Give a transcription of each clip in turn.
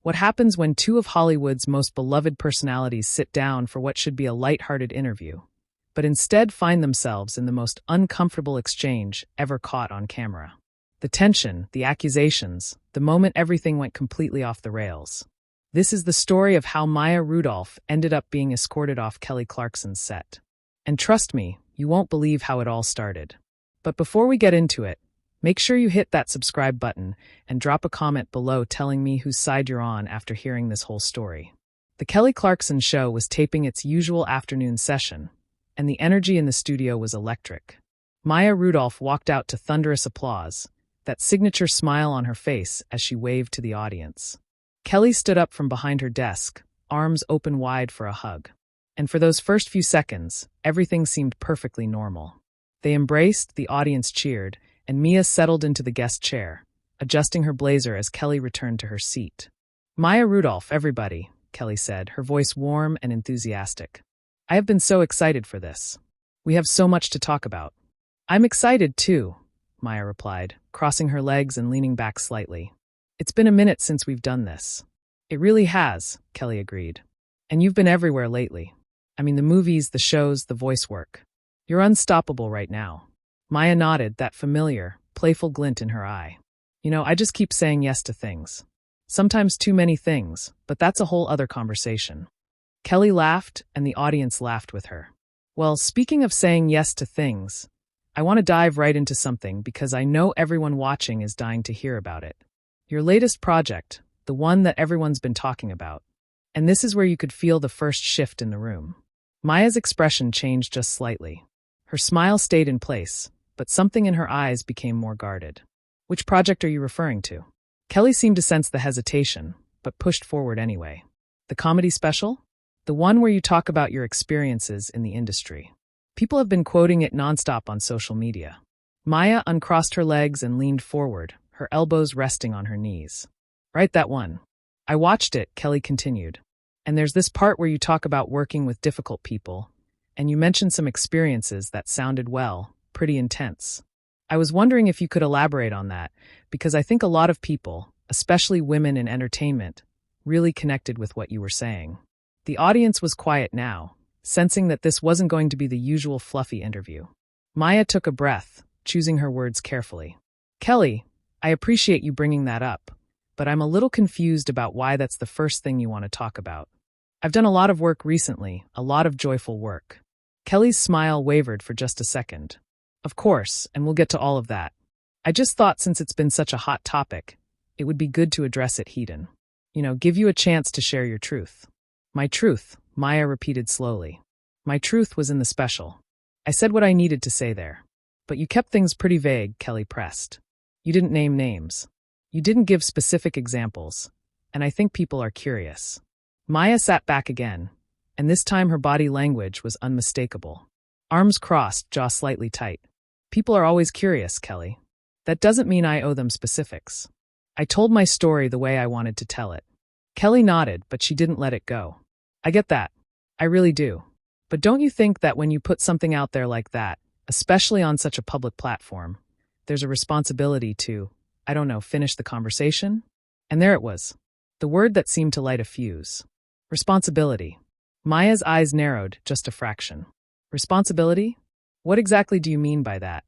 What happens when two of Hollywood's most beloved personalities sit down for what should be a lighthearted interview, but instead find themselves in the most uncomfortable exchange ever caught on camera. The tension, the accusations, the moment everything went completely off the rails. This is the story of how Maya Rudolph ended up being escorted off Kelly Clarkson's set. And trust me, you won't believe how it all started. But before we get into it, make sure you hit that subscribe button and drop a comment below telling me whose side you're on after hearing this whole story. The Kelly Clarkson Show was taping its usual afternoon session, and the energy in the studio was electric. Maya Rudolph walked out to thunderous applause, that signature smile on her face as she waved to the audience. Kelly stood up from behind her desk, arms open wide for a hug. And for those first few seconds, everything seemed perfectly normal. They embraced, the audience cheered, and Mia settled into the guest chair, adjusting her blazer as Kelly returned to her seat. "Maya Rudolph, everybody," Kelly said, her voice warm and enthusiastic. "I have been so excited for this. We have so much to talk about." "I'm excited too," Maya replied, crossing her legs and leaning back slightly. "It's been a minute since we've done this." "It really has," Kelly agreed. "And you've been everywhere lately. I mean, the movies, the shows, the voice work. You're unstoppable right now." Maya nodded, that familiar, playful glint in her eye. "You know, I just keep saying yes to things. Sometimes too many things, but that's a whole other conversation." Kelly laughed, and the audience laughed with her. "Well, speaking of saying yes to things, I want to dive right into something because I know everyone watching is dying to hear about it. Your latest project, the one that everyone's been talking about. And this is where you could feel the first shift in the room." Maya's expression changed just slightly. Her smile stayed in place, but something in her eyes became more guarded. "Which project are you referring to?" Kelly seemed to sense the hesitation, but pushed forward anyway. "The comedy special? The one where you talk about your experiences in the industry. People have been quoting it nonstop on social media." Maya uncrossed her legs and leaned forward, her elbows resting on her knees. "Right, that one. I watched it," Kelly continued. "And there's this part where you talk about working with difficult people, and you mentioned some experiences that sounded, well, pretty intense. I was wondering if you could elaborate on that, because I think a lot of people, especially women in entertainment, really connected with what you were saying." The audience was quiet now, sensing that this wasn't going to be the usual fluffy interview. Maya took a breath, choosing her words carefully. "Kelly, I appreciate you bringing that up, but I'm a little confused about why that's the first thing you want to talk about. I've done a lot of work recently, a lot of joyful work." Kelly's smile wavered for just a second. "Of course, and we'll get to all of that. I just thought since it's been such a hot topic, it would be good to address it head-on. You know, give you a chance to share your truth." "My truth," Maya repeated slowly. "My truth was in the special. I said what I needed to say there. But you kept things pretty vague," Kelly pressed. "You didn't name names. You didn't give specific examples, and I think people are curious." Maya sat back again, and this time her body language was unmistakable. Arms crossed, jaw slightly tight. "People are always curious, Kelly. That doesn't mean I owe them specifics. I told my story the way I wanted to tell it." Kelly nodded, but she didn't let it go. "I get that. I really do. But don't you think that when you put something out there like that, especially on such a public platform, there's a responsibility to, I don't know, finish the conversation?" And there it was. The word that seemed to light a fuse. Responsibility. Maya's eyes narrowed just a fraction. Responsibility? What exactly do you mean by that?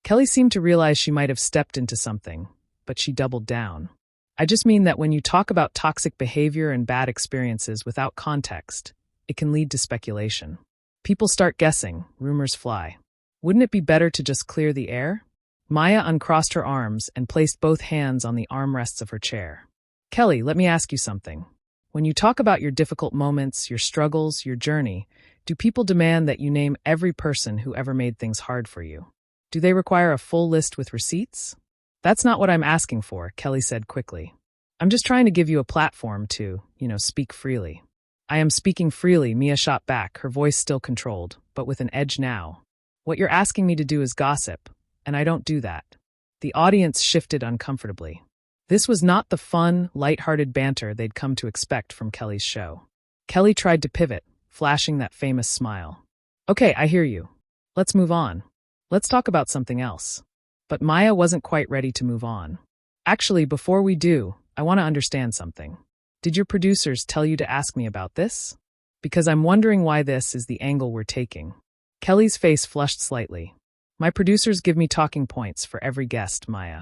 Kelly seemed to realize she might have stepped into something, but she doubled down. "I just mean that when you talk about toxic behavior and bad experiences without context, it can lead to speculation. People start guessing, rumors fly. Wouldn't it be better to just clear the air?" Maya uncrossed her arms and placed both hands on the armrests of her chair. "Kelly, let me ask you something. When you talk about your difficult moments, your struggles, your journey, do people demand that you name every person who ever made things hard for you? Do they require a full list with receipts?" "That's not what I'm asking for," Kelly said quickly. "I'm just trying to give you a platform to, speak freely." "I am speaking freely," Mia shot back, her voice still controlled, but with an edge now. "What you're asking me to do is gossip, and I don't do that." The audience shifted uncomfortably. This was not the fun, light-hearted banter they'd come to expect from Kelly's show. Kelly tried to pivot, flashing that famous smile. "Okay, I hear you. Let's move on. Let's talk about something else." But Maya wasn't quite ready to move on. "Actually, before we do, I want to understand something. Did your producers tell you to ask me about this? Because I'm wondering why this is the angle we're taking. Kelly's face flushed slightly. My producers give me talking points for every guest, Maya.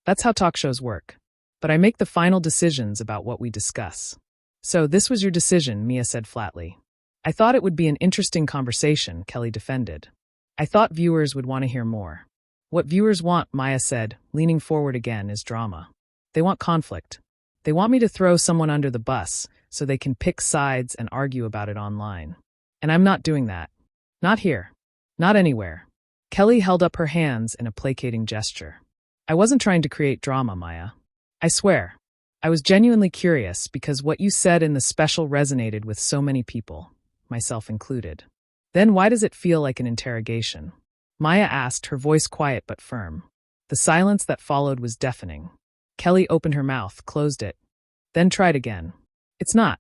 That's how talk shows work. But I make the final decisions about what we discuss. So this was your decision, Mia said flatly. I thought it would be an interesting conversation, Kelly defended. I thought viewers would want to hear more. What viewers want, Maya said, leaning forward again, is drama. They want conflict. They want me to throw someone under the bus so they can pick sides and argue about it online. And I'm not doing that. Not here. Not anywhere. Kelly held up her hands in a placating gesture. I wasn't trying to create drama, Maya. I swear. I was genuinely curious because what you said in the special resonated with so many people, myself included. Then why does it feel like an interrogation? Maya asked, her voice quiet but firm. The silence that followed was deafening. Kelly opened her mouth, closed it, then tried again. It's not.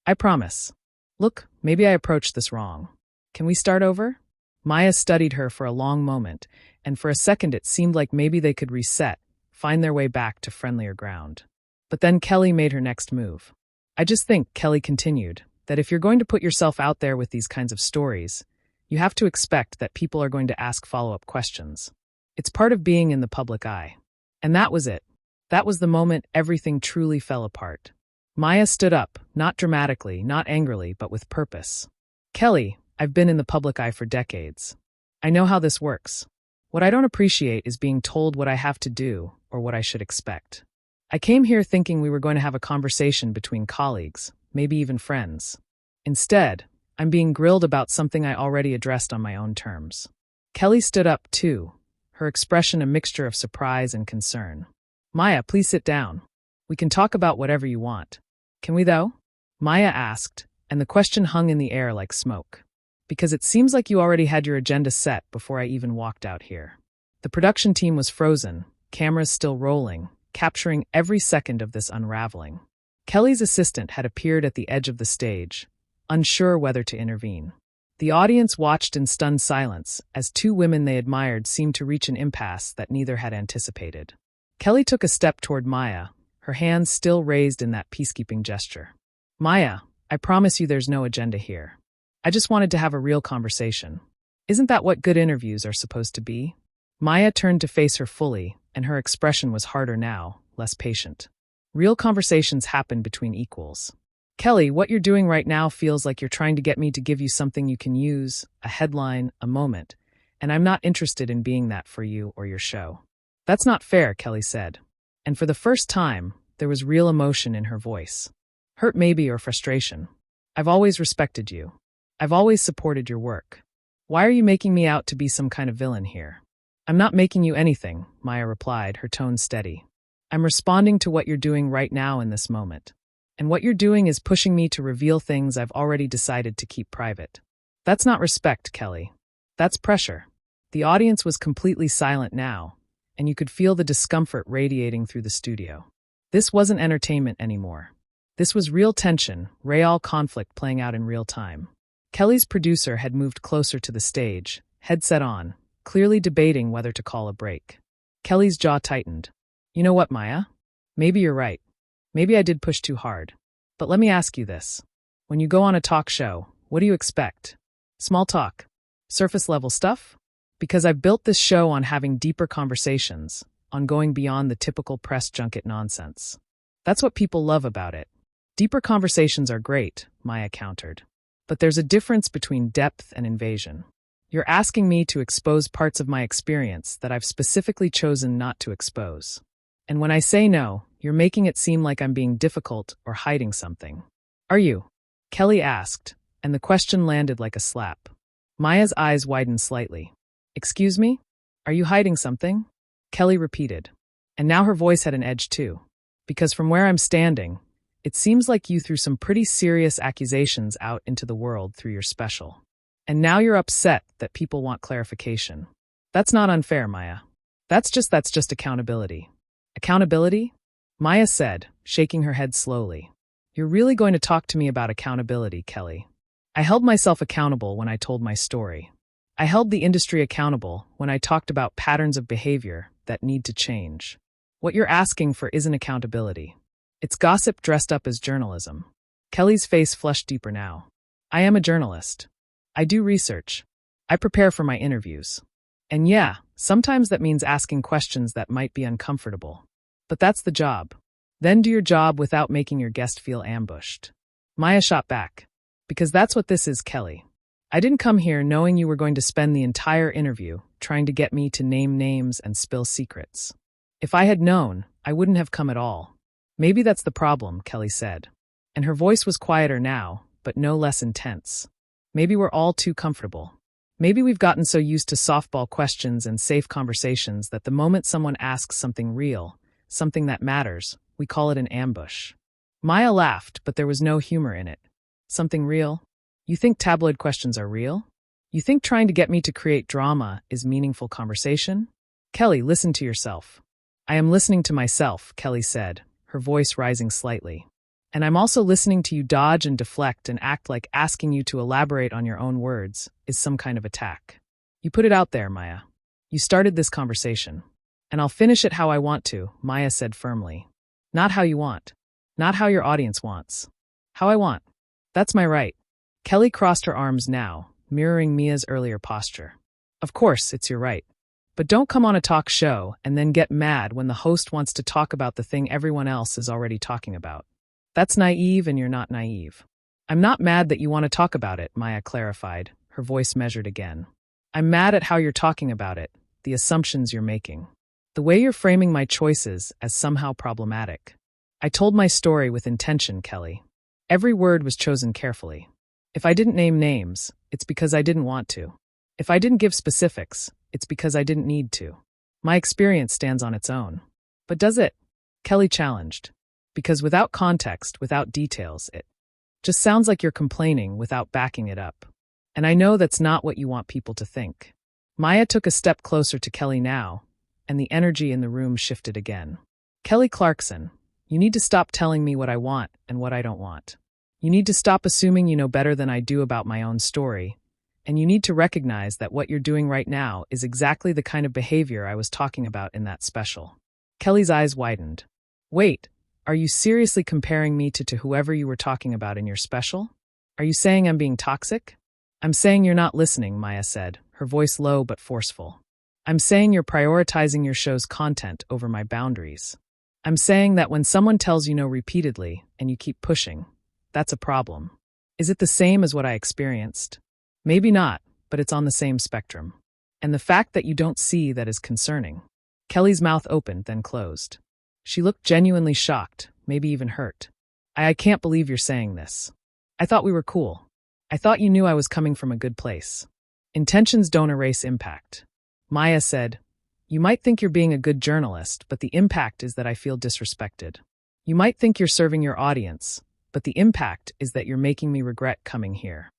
I promise. Look, maybe I approached this wrong. Can we start over? Maya studied her for a long moment, and for a second it seemed like maybe they could reset, find their way back to friendlier ground. But then Kelly made her next move. I just think, Kelly continued, that if you're going to put yourself out there with these kinds of stories, you have to expect that people are going to ask follow-up questions. It's part of being in the public eye. And that was it. That was the moment everything truly fell apart. Maya stood up, not dramatically, not angrily, but with purpose. Kelly, I've been in the public eye for decades. I know how this works. What I don't appreciate is being told what I have to do or what I should expect. I came here thinking we were going to have a conversation between colleagues, maybe even friends. Instead, I'm being grilled about something I already addressed on my own terms. Kelly stood up, too, her expression a mixture of surprise and concern. Maya, please sit down. We can talk about whatever you want. Can we, though? Maya asked, and the question hung in the air like smoke. Because it seems like you already had your agenda set before I even walked out here. The production team was frozen, cameras still rolling, capturing every second of this unraveling. Kelly's assistant had appeared at the edge of the stage, unsure whether to intervene. The audience watched in stunned silence as two women they admired seemed to reach an impasse that neither had anticipated. Kelly took a step toward Maya, her hands still raised in that peacekeeping gesture. Maya, I promise you there's no agenda here. I just wanted to have a real conversation. Isn't that what good interviews are supposed to be? Maya turned to face her fully, and her expression was harder now, less patient. Real conversations happen between equals. Kelly, what you're doing right now feels like you're trying to get me to give you something you can use, a headline, a moment, and I'm not interested in being that for you or your show. That's not fair, Kelly said. And for the first time, there was real emotion in her voice. Hurt maybe or frustration. I've always respected you. I've always supported your work. Why are you making me out to be some kind of villain here? I'm not making you anything, Maya replied, her tone steady. I'm responding to what you're doing right now in this moment. And what you're doing is pushing me to reveal things I've already decided to keep private. That's not respect, Kelly. That's pressure. The audience was completely silent now, and you could feel the discomfort radiating through the studio. This wasn't entertainment anymore. This was real tension, real conflict playing out in real time. Kelly's producer had moved closer to the stage, headset on, clearly debating whether to call a break. Kelly's jaw tightened. You know what, Maya? Maybe you're right. Maybe I did push too hard. But let me ask you this. When you go on a talk show, what do you expect? Small talk? Surface-level stuff? Because I've built this show on having deeper conversations, on going beyond the typical press junket nonsense. That's what people love about it. Deeper conversations are great, Maya countered. But there's a difference between depth and invasion. You're asking me to expose parts of my experience that I've specifically chosen not to expose. And when I say no, you're making it seem like I'm being difficult or hiding something. Are you? Kelly asked, and the question landed like a slap. Maya's eyes widened slightly. Excuse me? Are you hiding something? Kelly repeated. And now her voice had an edge too. Because from where I'm standing, it seems like you threw some pretty serious accusations out into the world through your special. And now you're upset that people want clarification. That's not unfair, Maya. That's just accountability. Accountability? Maya said, shaking her head slowly. You're really going to talk to me about accountability, Kelly. I held myself accountable when I told my story. I held the industry accountable when I talked about patterns of behavior that need to change. What you're asking for isn't accountability. It's gossip dressed up as journalism. Kelly's face flushed deeper now. I am a journalist. I do research. I prepare for my interviews. And yeah, sometimes that means asking questions that might be uncomfortable. But that's the job. Then do your job without making your guest feel ambushed. Maya shot back. Because that's what this is, Kelly. I didn't come here knowing you were going to spend the entire interview trying to get me to name names and spill secrets. If I had known, I wouldn't have come at all. Maybe that's the problem, Kelly said. And her voice was quieter now, but no less intense. Maybe we're all too comfortable. Maybe we've gotten so used to softball questions and safe conversations that the moment someone asks something real, something that matters, we call it an ambush. Maya laughed, but there was no humor in it. Something real? You think tabloid questions are real? You think trying to get me to create drama is meaningful conversation? Kelly, listen to yourself. I am listening to myself, Kelly said, her voice rising slightly. And I'm also listening to you dodge and deflect and act like asking you to elaborate on your own words is some kind of attack. You put it out there, Maya. You started this conversation. And I'll finish it how I want to, Maya said firmly. Not how you want. Not how your audience wants. How I want. That's my right. Kelly crossed her arms now, mirroring Mia's earlier posture. Of course, it's your right. But don't come on a talk show and then get mad when the host wants to talk about the thing everyone else is already talking about. That's naive and you're not naive. I'm not mad that you want to talk about it, Maya clarified, her voice measured again. I'm mad at how you're talking about it, the assumptions you're making. The way you're framing my choices as somehow problematic. I told my story with intention, Kelly. Every word was chosen carefully. If I didn't name names, it's because I didn't want to. If I didn't give specifics, it's because I didn't need to. My experience stands on its own. But does it? Kelly challenged. Because without context, without details, it just sounds like you're complaining without backing it up. And I know that's not what you want people to think. Maya took a step closer to Kelly now, and the energy in the room shifted again. Kelly Clarkson, you need to stop telling me what I want and what I don't want. You need to stop assuming you know better than I do about my own story, and you need to recognize that what you're doing right now is exactly the kind of behavior I was talking about in that special. Kelly's eyes widened. Wait, are you seriously comparing me to whoever you were talking about in your special? Are you saying I'm being toxic? I'm saying you're not listening, Maya said, her voice low but forceful. I'm saying you're prioritizing your show's content over my boundaries. I'm saying that when someone tells you no repeatedly and you keep pushing, that's a problem. Is it the same as what I experienced? Maybe not, but it's on the same spectrum. And the fact that you don't see that is concerning. Kelly's mouth opened, then closed. She looked genuinely shocked, maybe even hurt. I can't believe you're saying this. I thought we were cool. I thought you knew I was coming from a good place. Intentions don't erase impact. Maya said, you might think you're being a good journalist, but the impact is that I feel disrespected. You might think you're serving your audience, but the impact is that you're making me regret coming here.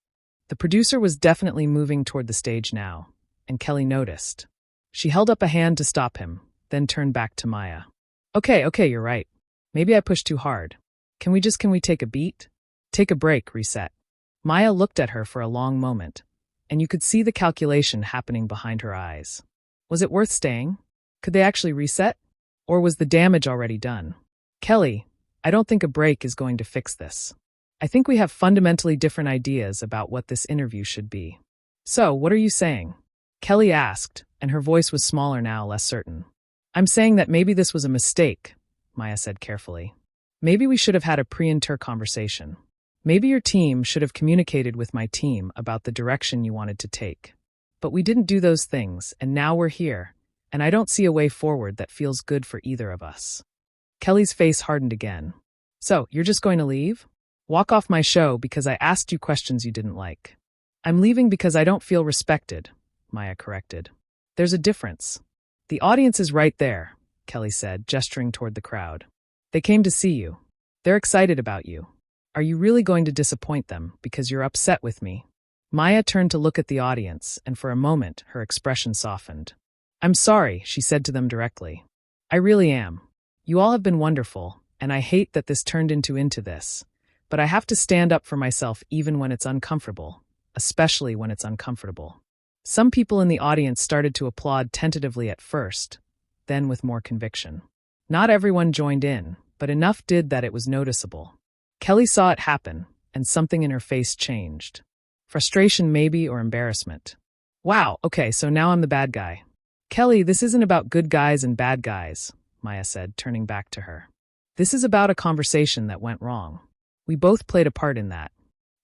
The producer was definitely moving toward the stage now, and Kelly noticed. She held up a hand to stop him, then turned back to Maya. Okay, you're right. Maybe I pushed too hard. Can we take a beat? Take a break, reset. Maya looked at her for a long moment, and you could see the calculation happening behind her eyes. Was it worth staying? Could they actually reset? Or was the damage already done? Kelly, I don't think a break is going to fix this. I think we have fundamentally different ideas about what this interview should be. So, what are you saying? Kelly asked, and her voice was smaller now, less certain. I'm saying that maybe this was a mistake, Maya said carefully. Maybe we should have had a pre-inter conversation. Maybe your team should have communicated with my team about the direction you wanted to take. But we didn't do those things, and now we're here, and I don't see a way forward that feels good for either of us. Kelly's face hardened again. So, you're just going to leave? Walk off my show because I asked you questions you didn't like. I'm leaving because I don't feel respected, Maya corrected. There's a difference. The audience is right there, Kelly said, gesturing toward the crowd. They came to see you. They're excited about you. Are you really going to disappoint them because you're upset with me? Maya turned to look at the audience, and for a moment, her expression softened. I'm sorry, she said to them directly. I really am. You all have been wonderful, and I hate that this turned into this. But I have to stand up for myself even when it's uncomfortable, especially when it's uncomfortable. Some people in the audience started to applaud tentatively at first, then with more conviction. Not everyone joined in, but enough did that it was noticeable. Kelly saw it happen, and something in her face changed. Frustration maybe, or embarrassment. Wow, okay, so now I'm the bad guy. Kelly, this isn't about good guys and bad guys, Maya said, turning back to her. This is about a conversation that went wrong. We both played a part in that.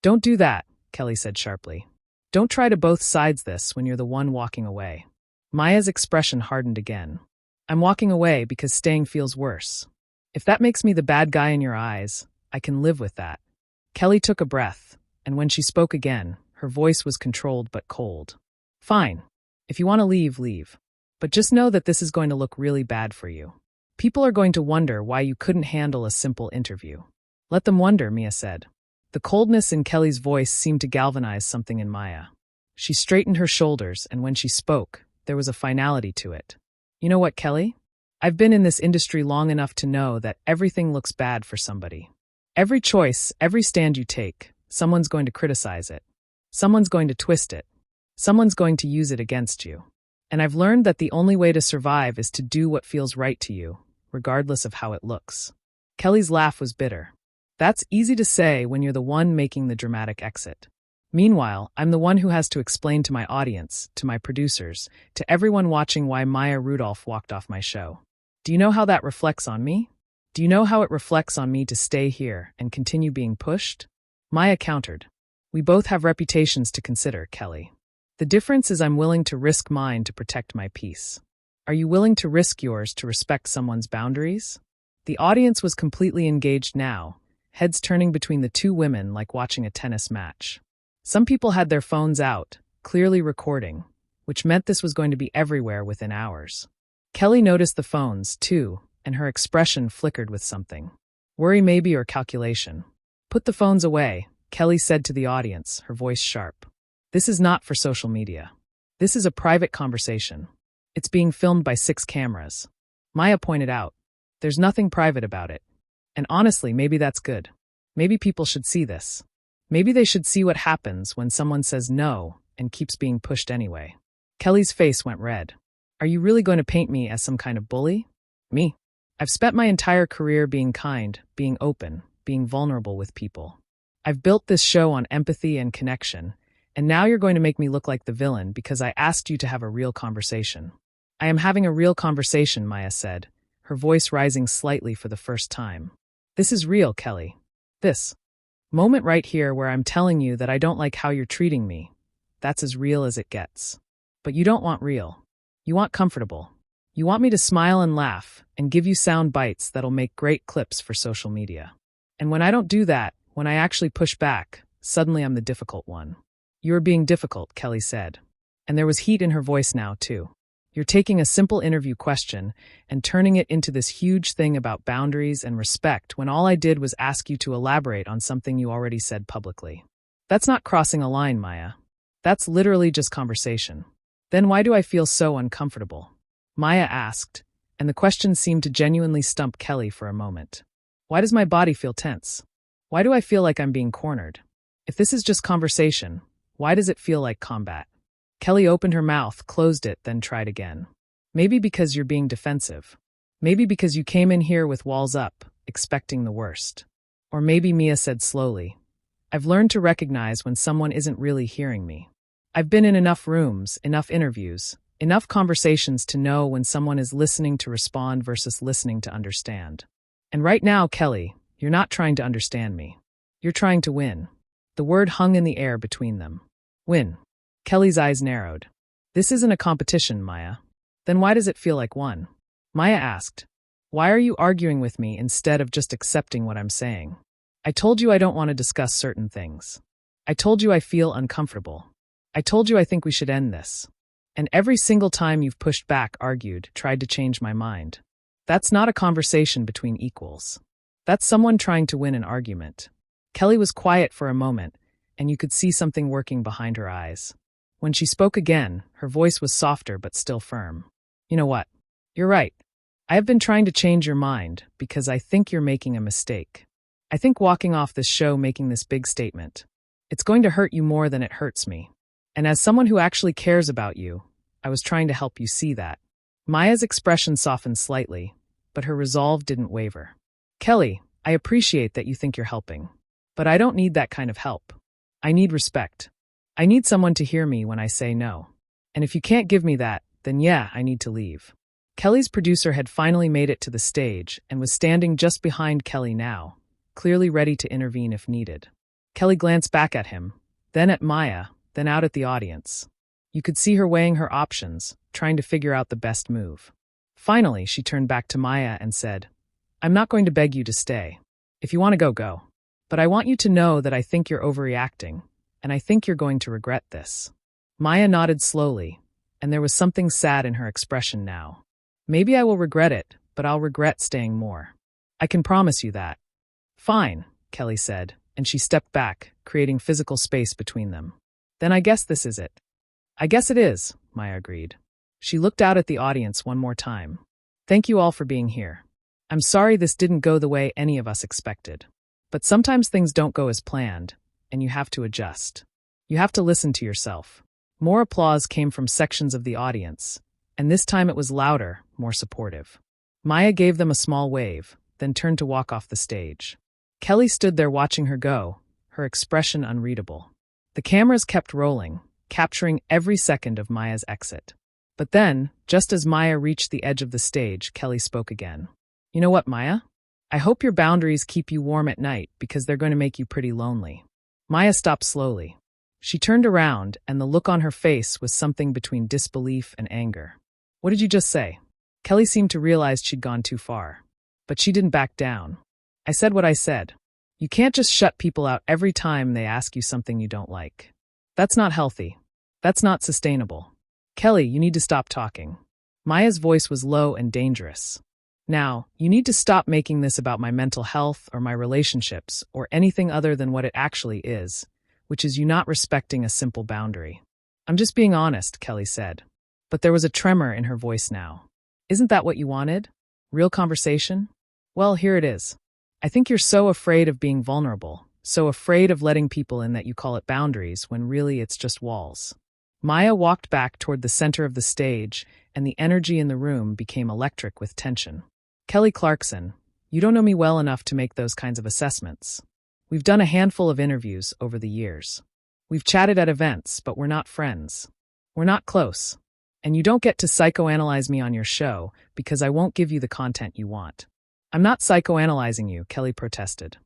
Don't do that, Kelly said sharply. Don't try to both sides this when you're the one walking away. Maya's expression hardened again. I'm walking away because staying feels worse. If that makes me the bad guy in your eyes, I can live with that. Kelly took a breath, and when she spoke again, her voice was controlled but cold. Fine. If you want to leave, leave. But just know that this is going to look really bad for you. People are going to wonder why you couldn't handle a simple interview. Let them wonder, Mia said. The coldness in Kelly's voice seemed to galvanize something in Maya. She straightened her shoulders, and when she spoke, there was a finality to it. You know what, Kelly? I've been in this industry long enough to know that everything looks bad for somebody. Every choice, every stand you take, someone's going to criticize it. Someone's going to twist it. Someone's going to use it against you. And I've learned that the only way to survive is to do what feels right to you, regardless of how it looks. Kelly's laugh was bitter. That's easy to say when you're the one making the dramatic exit. Meanwhile, I'm the one who has to explain to my audience, to my producers, to everyone watching why Maya Rudolph walked off my show. Do you know how that reflects on me? Do you know how it reflects on me to stay here and continue being pushed? Maya countered. We both have reputations to consider, Kelly. The difference is I'm willing to risk mine to protect my peace. Are you willing to risk yours to respect someone's boundaries? The audience was completely engaged now, heads turning between the two women like watching a tennis match. Some people had their phones out, clearly recording, which meant this was going to be everywhere within hours. Kelly noticed the phones, too, and her expression flickered with something. Worry maybe, or calculation. Put the phones away, Kelly said to the audience, her voice sharp. This is not for social media. This is a private conversation. It's being filmed by 6 cameras. Maya pointed out. There's nothing private about it. And honestly, maybe that's good. Maybe people should see this. Maybe they should see what happens when someone says no and keeps being pushed anyway. Kelly's face went red. Are you really going to paint me as some kind of bully? Me? I've spent my entire career being kind, being open, being vulnerable with people. I've built this show on empathy and connection, and now you're going to make me look like the villain because I asked you to have a real conversation. I am having a real conversation, Maya said, her voice rising slightly for the first time. This is real, Kelly. This moment right here where I'm telling you that I don't like how you're treating me. That's as real as it gets. But you don't want real. You want comfortable. You want me to smile and laugh and give you sound bites that'll make great clips for social media. And when I don't do that, when I actually push back, suddenly I'm the difficult one. You're being difficult, Kelly said. And there was heat in her voice now, too. You're taking a simple interview question and turning it into this huge thing about boundaries and respect when all I did was ask you to elaborate on something you already said publicly. That's not crossing a line, Maya. That's literally just conversation. Then why do I feel so uncomfortable? Maya asked, and the question seemed to genuinely stump Kelly for a moment. Why does my body feel tense? Why do I feel like I'm being cornered? If this is just conversation, why does it feel like combat? Kelly opened her mouth, closed it, then tried again. Maybe because you're being defensive. Maybe because you came in here with walls up, expecting the worst. Or maybe, Mia said slowly, I've learned to recognize when someone isn't really hearing me. I've been in enough rooms, enough interviews, enough conversations to know when someone is listening to respond versus listening to understand. And right now, Kelly, you're not trying to understand me. You're trying to win. The word hung in the air between them. Win. Kelly's eyes narrowed. This isn't a competition, Maya. Then why does it feel like one? Maya asked. Why are you arguing with me instead of just accepting what I'm saying? I told you I don't want to discuss certain things. I told you I feel uncomfortable. I told you I think we should end this. And every single time you've pushed back, argued, tried to change my mind. That's not a conversation between equals. That's someone trying to win an argument. Kelly was quiet for a moment, and you could see something working behind her eyes. When she spoke again, her voice was softer but still firm. You know what? You're right. I have been trying to change your mind because I think you're making a mistake. I think walking off this show making this big statement, it's going to hurt you more than it hurts me. And as someone who actually cares about you, I was trying to help you see that. Maya's expression softened slightly, but her resolve didn't waver. Kelly, I appreciate that you think you're helping. But I don't need that kind of help. I need respect. I need someone to hear me when I say no. And if you can't give me that, then yeah, I need to leave. Kelly's producer had finally made it to the stage and was standing just behind Kelly now, clearly ready to intervene if needed. Kelly glanced back at him, then at Maya, then out at the audience. You could see her weighing her options, trying to figure out the best move. Finally, she turned back to Maya and said, I'm not going to beg you to stay. If you want to go, go. But I want you to know that I think you're overreacting, and I think you're going to regret this. Maya nodded slowly, and there was something sad in her expression now. Maybe I will regret it, but I'll regret staying more. I can promise you that. Fine, Kelly said, and she stepped back, creating physical space between them. Then I guess this is it. I guess it is, Maya agreed. She looked out at the audience one more time. Thank you all for being here. I'm sorry this didn't go the way any of us expected. But sometimes things don't go as planned, and you have to adjust. You have to listen to yourself. More applause came from sections of the audience, and this time it was louder, more supportive. Maya gave them a small wave, then turned to walk off the stage. Kelly stood there watching her go, her expression unreadable. The cameras kept rolling, capturing every second of Maya's exit. But then, just as Maya reached the edge of the stage, Kelly spoke again. You know what, Maya? I hope your boundaries keep you warm at night because they're going to make you pretty lonely. Maya stopped slowly. She turned around, and the look on her face was something between disbelief and anger. What did you just say? Kelly seemed to realize she'd gone too far. But she didn't back down. I said what I said. You can't just shut people out every time they ask you something you don't like. That's not healthy. That's not sustainable. Kelly, you need to stop talking. Maya's voice was low and dangerous. Now, you need to stop making this about my mental health or my relationships or anything other than what it actually is, which is you not respecting a simple boundary. I'm just being honest, Kelly said. But there was a tremor in her voice now. Isn't that what you wanted? Real conversation? Well, here it is. I think you're so afraid of being vulnerable, so afraid of letting people in that you call it boundaries when really it's just walls. Maya walked back toward the center of the stage, and the energy in the room became electric with tension. Kelly Clarkson, you don't know me well enough to make those kinds of assessments. We've done a handful of interviews over the years. We've chatted at events, but we're not friends. We're not close. And you don't get to psychoanalyze me on your show because I won't give you the content you want. I'm not psychoanalyzing you, Kelly protested.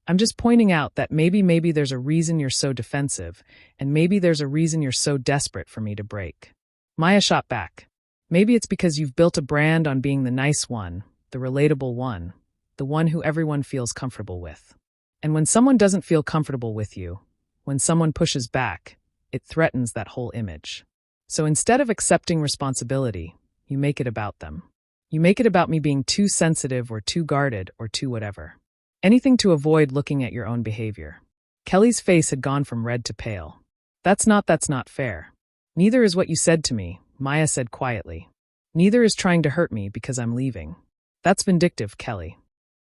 I'm just pointing out that maybe there's a reason you're so defensive, and maybe there's a reason you're so desperate for me to break. Maya shot back. Maybe it's because you've built a brand on being the nice one, the relatable one, the one who everyone feels comfortable with. And when someone doesn't feel comfortable with you, when someone pushes back, it threatens that whole image. So instead of accepting responsibility, you make it about them. You make it about me being too sensitive or too guarded or too whatever. Anything to avoid looking at your own behavior. Kelly's face had gone from red to pale. That's not fair. Neither is what you said to me, Maya said quietly. Neither is trying to hurt me because I'm leaving. That's vindictive, Kelly.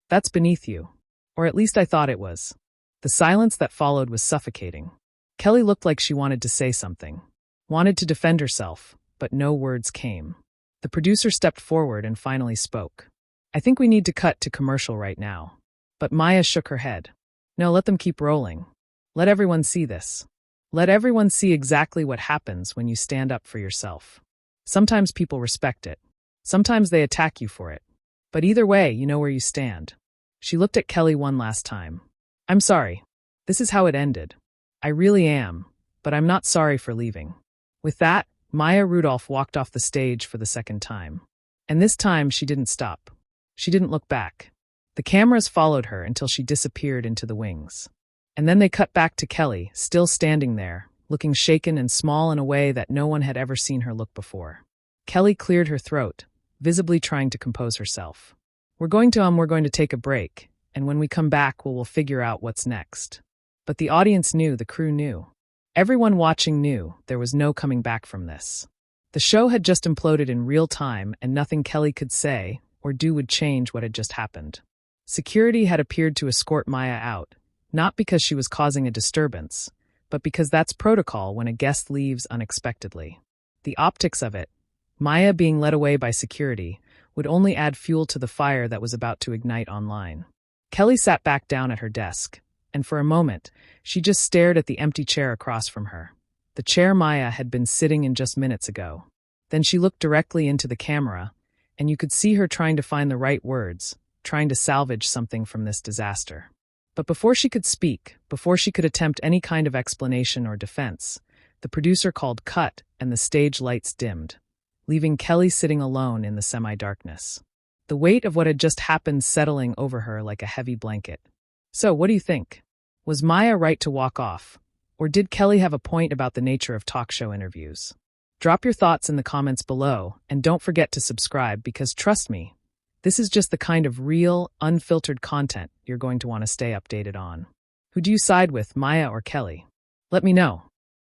That's beneath you. Or at least I thought it was. The silence that followed was suffocating. Kelly looked like she wanted to say something. Wanted to defend herself, but no words came. The producer stepped forward and finally spoke. I think we need to cut to commercial right now. But Maya shook her head. No, let them keep rolling. Let everyone see this. Let everyone see exactly what happens when you stand up for yourself. Sometimes people respect it. Sometimes they attack you for it. But either way, you know where you stand. She looked at Kelly one last time. I'm sorry. This is how it ended. I really am, but I'm not sorry for leaving. With that, Maya Rudolph walked off the stage for the second time. And this time she didn't stop. She didn't look back. The cameras followed her until she disappeared into the wings. And then they cut back to Kelly, still standing there, looking shaken and small in a way that no one had ever seen her look before. Kelly cleared her throat, visibly trying to compose herself. We're going to take a break, and when we come back, we'll figure out what's next. But the audience knew, the crew knew. Everyone watching knew there was no coming back from this. The show had just imploded in real time, and nothing Kelly could say or do would change what had just happened. Security had appeared to escort Maya out, not because she was causing a disturbance, but because that's protocol when a guest leaves unexpectedly. The optics of it, Maya being led away by security, would only add fuel to the fire that was about to ignite online. Kelly sat back down at her desk, and for a moment, she just stared at the empty chair across from her. The chair Maya had been sitting in just minutes ago. Then she looked directly into the camera, and you could see her trying to find the right words, trying to salvage something from this disaster. But before she could speak, before she could attempt any kind of explanation or defense, the producer called cut and the stage lights dimmed, leaving Kelly sitting alone in the semi-darkness. The weight of what had just happened settling over her like a heavy blanket. So, what do you think? Was Maya right to walk off? Or did Kelly have a point about the nature of talk show interviews? Drop your thoughts in the comments below, and don't forget to subscribe because trust me, this is just the kind of real, unfiltered content you're going to want to stay updated on. Who do you side with, Maya or Kelly? Let me know.